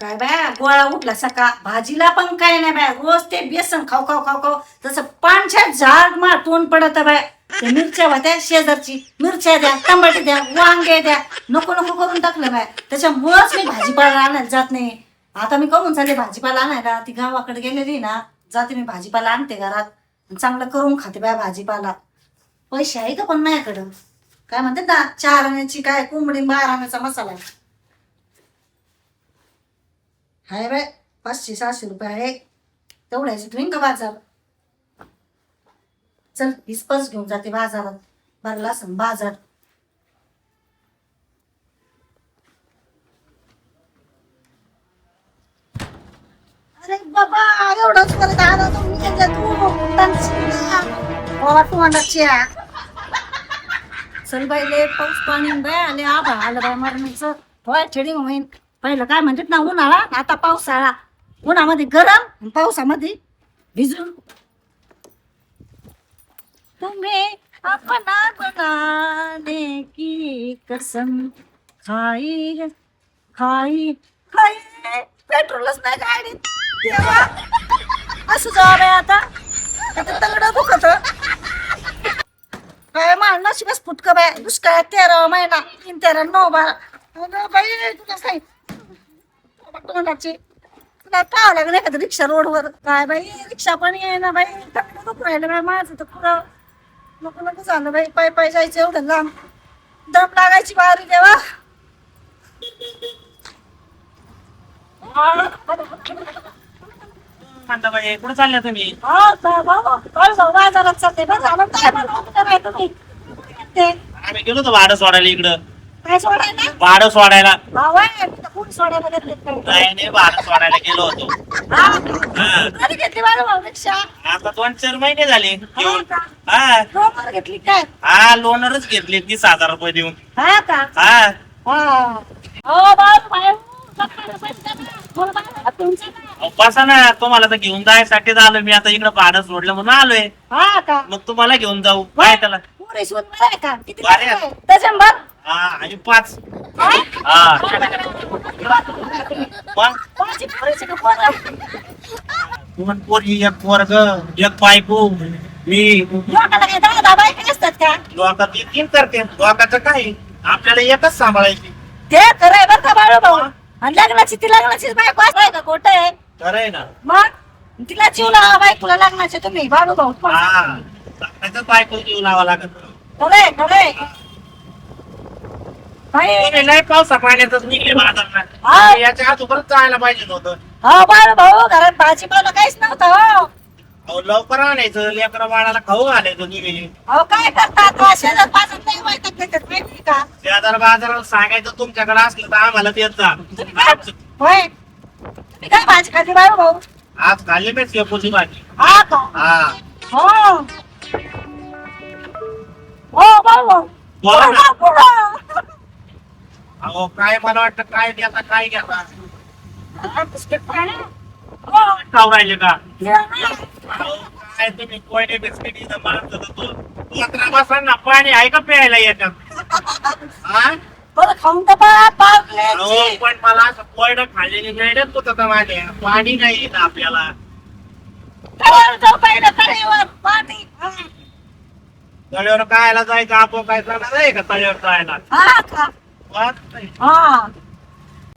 काय बाय गोळा उठला सका भाजीला पण काय नाही बाय रोज ते बेसन खाऊ खाऊ खाऊ खाऊ तसं पानच्या झाड मा तोंड पडत बाय ते मिरच्या होत्या शेजारची मिरच्या द्या टमाटे द्या वांगे द्या नको नको करून टाकलं बाय त्याच्यामुळंच मी भाजीपाला आणायला जात नाही. आता मी करून चालले भाजीपाला आणायला ती गावाकडे गेलेली ना जाते मी भाजीपाला आणते घरात चांगलं करून खाते बाय भाजीपाला. पैसे आहे का पण माझ्याकडं काय म्हणतात ना 4 आण्याची काय कोंबडी 12 आण्याचा मसाला हाय बाय 500-600 रुपये आहे तेवढ्याचे तुम्ही का बाजार. चल हिसपच घेऊन जाते बाजारात भरला असं बाजार. अरे बाबा एवढंच परत आला तुम्ही तोंडाच्या चल बाई लय पाऊस पाणी बाय आले आभा आलं बाय मरणाचं थोड्या छेडिंग होईन. पहिलं काय म्हणतात ना उन्हाळा आता पावसाळा उन्हामध्ये गरम पावसामध्ये भिजून तुम्ही अपना बनाने की कसम खाई खाई खाई पेट्रोलच नाही गाडीत देवा असं जवाब आहे आता तगडं दुखत काय मान नशिबच फुटकं बाय दुष्काळ 13 महिना 3 13 9 12 बाई तुला काही तोंडाची तुला पाहावं लागलं एखादं रिक्षा रोडवर काय बाई रिक्षा पण आहे ना बाई नको राहिलं बाय माझं तर पुरं नको नको झालं बाई पाय पाय जायचं एवढं लांब दम लागायची बारी देवा. कुठे चालल्या तुम्ही? बाजारात चालते बरं झालं काय मला तुम्ही आम्ही गेलो होतो भाडं सोडायला इकडं. काय सोडायला भाडं सोडायला कोणी सोडायला घेतले नाही भाडं सोडायला गेलो होतो. कधी घेतली बरं भाऊ रिक्षा आता 2-4 महिने झाले घेऊन. का? हा लोकर घेतली काय हा लोनरच घेतले 30,000 रुपये देऊन. हा का हा हो बाबा तुमचं बसा ना तुम्हाला तर घेऊन जायसाठी आलो मी आता इकडं भाडं सोडलं म्हणून आलोय. हा का मग तुम्हाला घेऊन जाऊ काय त्याला. पुरे शिवून बरं आहे का किती बरं आहे. डझनभर हा आणि 5 हा मग कोणाची पुरेची का पोरं? दोन पोरी एक पोरग एक बायको मी लोकाला काय 10 बायका असतात का लोकांची 3 करते लोकांचं काय आपल्याला एकच सांभाळायची. ते खरंय बरं का बाळू भाऊ आणि लग्नाची ती लग्नाचीच बायको आहे का खोटं आहे खरंय ना. मग तिला चिवला बायकोला लग्नाचे तुम्ही बाळू भाऊ हा लग्नाचं बायको जीव लावा लागत. खरंय खरंय तुम्ही नाही पावसा पाण्यातच निघले बाजारला. हा. याच्या अगोदरच जायला पाहिजे नव्हतं. हो बाळू भाऊ घरात भाजीपाला काहीच नव्हतं हो अहो लवकर आणायचं लेकरं बाळाला खाऊ घालायचं निघे. अहो काय करतात शेजार पाजात नाही वाटत देतात माहिती का शेजार बाजाराला सांगायचं तुमच्याकडे असलं तर आम्हाला देत जा. तुम्ही काय होय तुम्ही काय भाजी खाती बाळू भाऊ आज खाल्ली मी शेपूची भाजी. हा का हा हो हो बाळू भाऊ बोला ना. पुढं. अहो काय मला वाटतं काय देता काय घेता बिस्किट पाणी हो खाऊ राहिले का. घ्या ना. अहो, काय तुम्ही कोयडे बिस्किट इथं मारत होतो लेकरं बसा ना पाणी आहे का प्यायला याच्यात. हा बरं खाऊन तर पहा अहो पाकल्याची पण मला असं कोयडं खाल्लेली वेळेच होत माझ्या पाणी नाही येत आपल्याला. तळ्यावर जाऊ पहिलं तळ्यावर पाणी तळ्यावर कायला जायचं आपण काय जाणार आहे का तळ्यावर जायला. हा का हा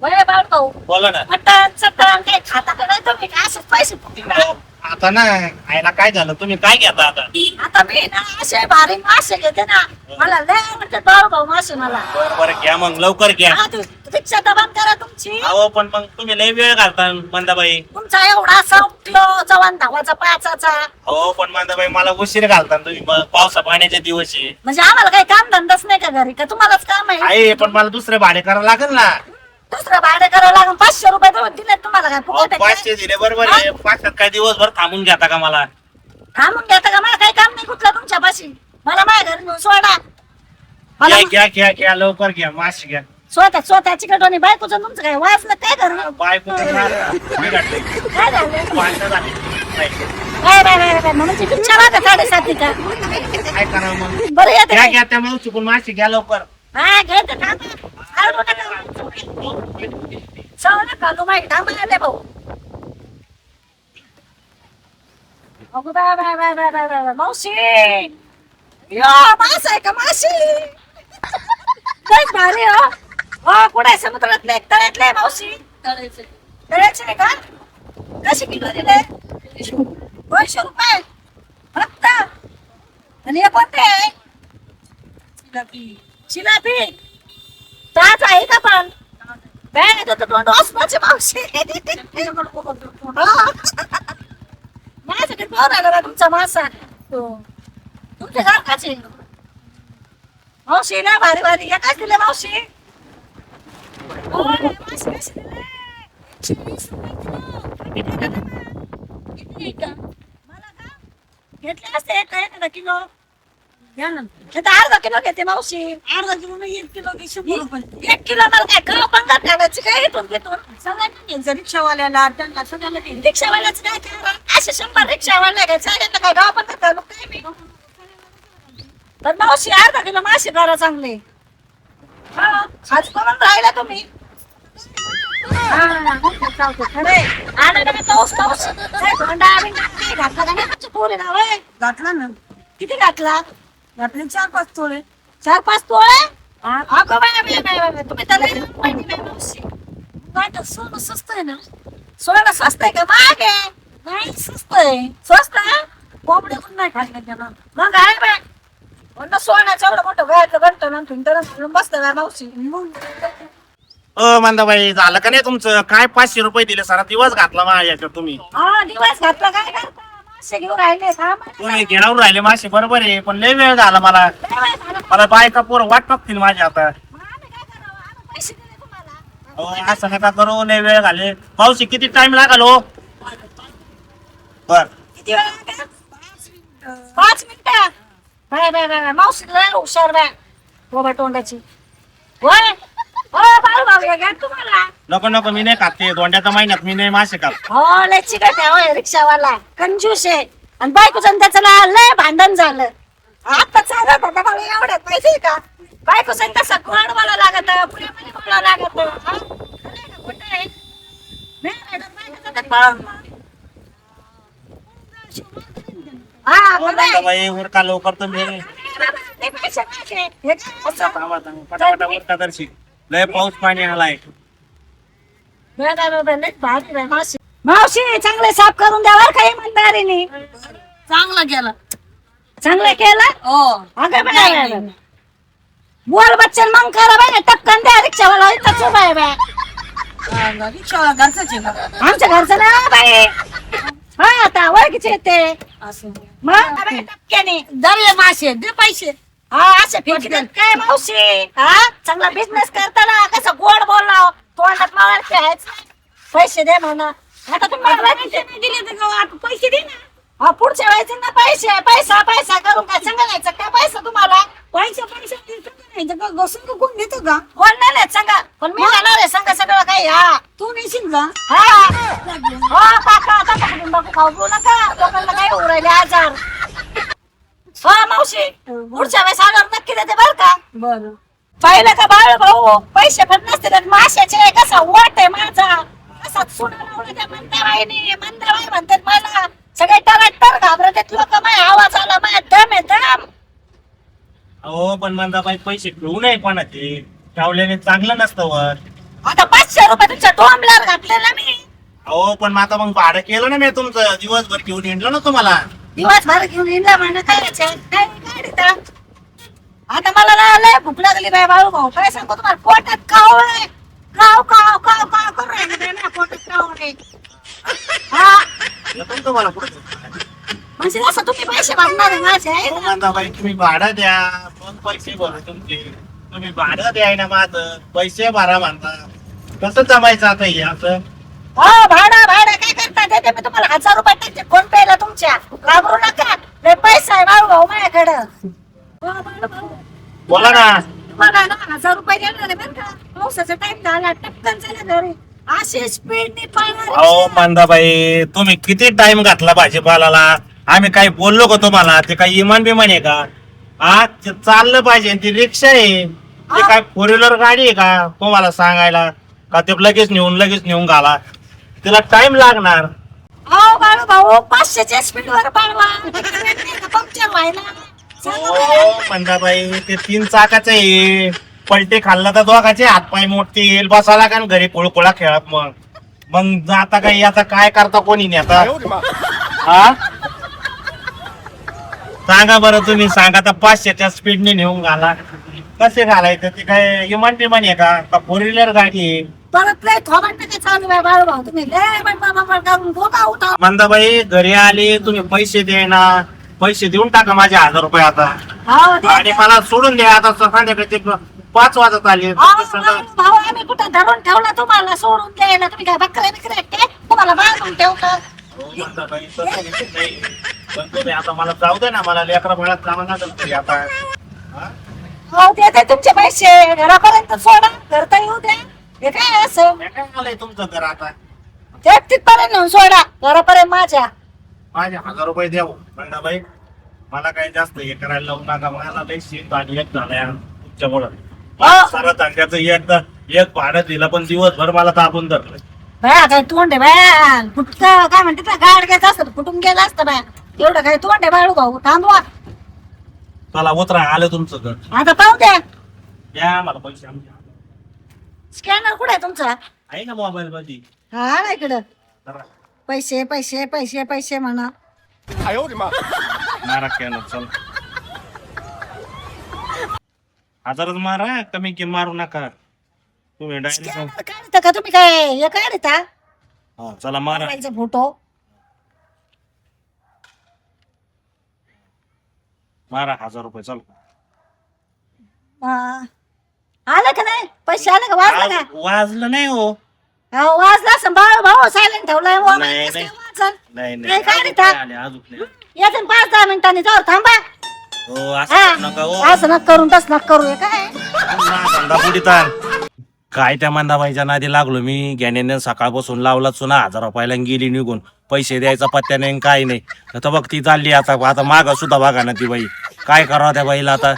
बरे बाळ भाऊ बोला ना. मटण चटण काही खाता का नाही तुम्ही काय असं पैसे फुकले आता ना आयला काय झालं तुम्ही काय घेता आता. आता मी ना असे भारी मासे घेते ना मला लय आवडते बाळ भाऊ मासे मला बरं घ्या मग लवकर घ्या. हा, तू रिक्षा दबान करा तुमची अहो पण मग तुम्ही लय वेळ घालता मंदाबाई. तुमचा एवढा 100 किलो जवान धावाचा पाचाचा हो पण मंदाबाई मला उशीर घालता तुम्ही पावसा पाण्याचे दिवस आहे. म्हणजे आम्हाला काही काम धंदाच नाही का घरी का तुम्हालाच काम आहे आहे पण मला दुसरे भाडे करावं लागेल ना. दुसरं भाडं करावं लागेल 500 रुपये तर दिले तुम्हाला काय अहो, फुकट आहे काय? 500 दिले बरोबर आहे 500 काय दिवसभर थांबून घेता का मला. थांबून घेता का मला काही काम नाही कुठलं तुमच्यापाशी मला माझ्या घरी नेऊन सोडा मला घ्या घ्या घ्या लवकर घ्या माशी घ्या. स्वतःची कटोनी बायकोचं तुमचं काय वाचलं काय घर बायको काय झालं काय काय म्हणून तुमच्या मागं 7:30 का करा मग बरं येते घ्या घ्या त्या मावशी पण माशी घ्या लवकर. हा घेते थांबा. आळू नका. सवला कालू माहिती आले भाऊ. अगो bye bye bye bye bye bye मावशी यो मास आहे का माशी लयच भारी हो कुठे समुद्रातले तळ्यातले मावशी तळ्याचे का कशी किलो दिले 200 रुपये फक्त आणि हे कोणते आहे जिलाबी ताज आहे का पण बॅग तो तोंड असण्याचे मावशी माझ्याकडे पाहून आला तुमचा मासा तुमच्या घरकाचे मावशी ना भारी भारी या काय दिले मावशी मावशी कशी दिले 120 रुपये किलो मला का घेतले असते काय किलो घ्या ना अर्धा किलो घेते मावशी अर्धा किलो नाही 1 किलो 100 रुपये 1 किलो मला काय गाव बंगाल ठेवायची काय इथून घेतून सगळ्यांना रिक्षावाल्याला त्यांना सगळ्याला रिक्षावाल्याच काय करा असे 100 रिक्षावाल्या घ्यायचं सगळ्यांना काय गाव बंगाल घालू काय मी तर मावशी अर्धा किलो मासे करा चांगले आज करून राहिला तुम्ही घातला ना किती घातला घातले 4-5 तोळे 4-5 तोळे अगं बाय तुम्ही त्याला माहिती नाही मावशी काय तर सोनं स्वस्त आहे ना सोनं स्वस्त आहे का महाग आहे नाही स्वस्त आहे स्वस्त कोंबड्या पण नाही खाल्ल्या त्यानं मग आहे बाय म्हणलं सोन्याचं एवढं मोठं गळ्यातलं घंटं नंतर तर बसतं का मावशी मंदाबाई झालं का नाही तुमचं काय 500 रुपये दिले सारा दिवस घातला माझ्याकडे तुम्ही हा दिवस घातला काय करता मासे घेऊन राहिले तुम्ही घेरावर राहिले मासे बरोबर आहे पण लय वेळ झाला मला बायका पोरं वाट बघतील माझ्या आता पैसे दिले तुम्हाला असं नका करू लय वेळ झाले पावशी किती टाइम लागल हो बर किती वेळ लागेल 5 मिनिटं बाय मावशी लय हुशार बाय बाबा तोंडाची होय हो बाळू घ्या तुम्हाला नको मी नाही खाते दोंड्याच्या महिन्यात मी नाही मासे खात हो लय चिकट आहे होय रिक्षावाला कंजूस आहे आणि बायकोचं त्याचं लय भांडण झालं आता चालत होता मला एवढ्यात माहिती का बायकोचं तसं कोण मला लागत प्रेमाने मला लागत मंदाबाई उरका लवकर तुम्ही पटापटा उरका दर्शी लय पाऊस पाणी आलाय मावशी चांगले साफ करून द्यावर काही म्हणणारीने चांगलं केलं हो अगं बोल बच्चन मग करा बाय टपकन द्या रिक्षावाला इथंच उभा आहे बाय रिक्षावाला घरचाच आहे का आमच्या घरचं ना बाई हा आता ओळखीचे येते असं मग टपक्याने दर मासे दे पैसे हा असे फिरतात काय मावशी हा चांगला बिझनेस करताना कसं गोड बोलला तोंडात मावळ खेळायचं पैसे दे म्हणा आता तुम्हाला दिले तर आता पैसे दे ना हा पुढच्या वेळेस ना पैसा करून काय सांगायचं काय पैसा तुम्हाला पैसे घसून कोण घेतो का कोण नाही सांगा पण मी जाणार आहे सांगा सगळं काही हा तू नेशील का हा हो काका आता पकडून बापू खाऊ घेऊ नका लोकांना काय होऊ राहिले आजार हो मावशी पुढच्या वेळेस आल्यावर नक्की देते बरं का बरं पाहिलं का बाळ भाऊ पैसे पण नसते तर माशाचे कसा वाट आहे माझा कसा सुना लावला त्या मंदाबाई म्हणतात मला सगळे टराटर घाबरतात लोक माझ्या आवाज आला माझ्या दम आहे दम अहो पण मंदाबाई पैसे घेऊ नये कोणाचे ठेवल्याने चांगलं नसतं वर आता 500 रुपये तुमच्या डोंबल्यावर घातले ना मी अहो पण आता मग भाडं केलं ना मी तुमचं दिवसभर घेऊन येणलं ना तुम्हाला दिवसभर घेऊन येणार म्हणा काय गाडीता आता मला ना लय भूक लागली बाय बाळू भाऊ काय सांगू तुम्हाला पोटात काव आहे काव काव काव काव करू राहिले ना पोटात काव आहे हा येतो ना तुम्हाला पुढे म्हणजे असं तुम्ही पैसे मागणार आहे माझे आहे ना? मंदाबाई तुम्ही भाडं द्या मग पैसे भरा तुमचे तुम्ही भाडं द्याय ना माझं पैसे भरा म्हणता कसं जमायचं आता हे असं हो भाडा काय करता देते मी तुम्हाला 1000 रुपये टाकते फोन पे ला तुमच्या घाबरू नका लय पैसा आहे बाळू भाऊ माझ्याकडं हो, बाळू भाऊ. बोला ना तुम्हाला ना 1000 रुपये देणार आहे बरं का पावसाचा टाइम झाला टपकन झाला घरी अशी स्पीडने पळणार अहो मंदाबाई तुम्ही किती टाइम घातला भाजीपाल्याला आम्ही काही बोललो का तुम्हाला ते काही इमान बिमान आहे का हा ते चाललं पाहिजे ती रिक्षा आहे ते काय 4 व्हीलर गाडी आहे का तुम्हाला सांगायला का ते लगेच नेऊन घाला. तिला टाइम लागणार. अहो बाळू भाऊ 500च्या स्पीड वर बाळवा पंक्चर व्हायला सांगा बरं. हो मंदाबाई ते 3 चाकाचं आहे. पलटे खाल्ला तर दोघाचे हातपाय मोडतील. बसायला का घरी कुळकुळा खेळत मग जाता काही आता काय करता कोणी नाही आता. हा सांगा बरं तुम्ही सांगा आता 500च्या स्पीडने नेऊन घाला. कसे घालायचं ते काय इमान टिमान आहे का 4 व्हीलर गाडी आहे. परत लय थोबाड नका चालू आहे बाळू भाऊ तुम्ही लय बडबड करून डोका उठा. मंदाबाई घरी आले तुम्ही पैसे द्याय ना. पैसे देऊन टाका माझे 1000 रुपये आता. हो दे. आणि मला सोडून द्या आता. संध्याकाळचे 5 वाजत आले. अहो, बाळू भाऊ आम्ही कुठं धरून ठेवला तुम्हाला सोडून द्यायला तुम्ही काय बकरे बिकरे ते तुम्हाला बांधून ठेवलं. हो, मंदाबाई, तसं नाही. पण तुम्ही आता मला जाऊ दे ना. मला लेकरा बाळात जावं लागेल तरी आता. हा? हो देते तुमचे पैसे घरापर्यंत सोडा घर तर येऊ द्या. हे काय असं हे काय आलंय तुमचं घर आता. ते तिथपर्यंत नेऊन सोडा घरापर्यंत माझ्या. माझे 1000 रुपये द्याव मंदाबाई. मला काही जास्त हे करायला लावू नका. मला लई शीत आणि एक झालाय तुमच्यामुळं. सारा धंद्याचं एक भाडं दिलं पण दिवसभर मला तापून धरलं. बाया काय तोंड आहे बाया कुठं काय म्हणते त्या गाड घ्यायचं असतं कुठून गेलं असतं बाया एवढं काय तोंड आहे बाळू भाऊ थांबवा. चला उतरा आलं तुमचं घर. आता पाहू द्या द्या मला पैसे आमचे. स्कॅनर कुठे आहे तुमचा. आहे ना मोबाईल मध्ये. हा ना इकडं जरा पैसे पैसे पैसे पैसे म्हणा. मारा कॅनर चल. 1000च मारा. कमी की मारू नका तुम्ही डायरेक्ट. स्कॅनर काढता का तुम्ही काय हे काढता हा चला मारा. फोटो. मारा 1000 रुपये चल. आलं का नाही पैसे आले का वाजलं का. वाजलं नाही हो. अहो, वाजला असं बाळू भाऊ सायलेंट ठेवलाय नाही, मोबाईल कसं नाही. काय वाजल? नाही नाही, काय रे ता? आले अजून नाही. येते 5-10 मिनिटांनी जाऊ थांबा. हो असं नका हो. असं नका करून तसं नका करू हे काय धंदा बुडीतान. काय त्या मंदाबाईच्या नादी लागलो मी. ज्ञानेने सकाळपासून लावला चुना 1000 रुपयाला गेली निघून. पैसे द्यायचा पत्त्या नाही काय नाही. तर बघ ती चालली आता. आता माग सुद्धा बघा ना ती बाई. काय करावं त्या बाईला आता.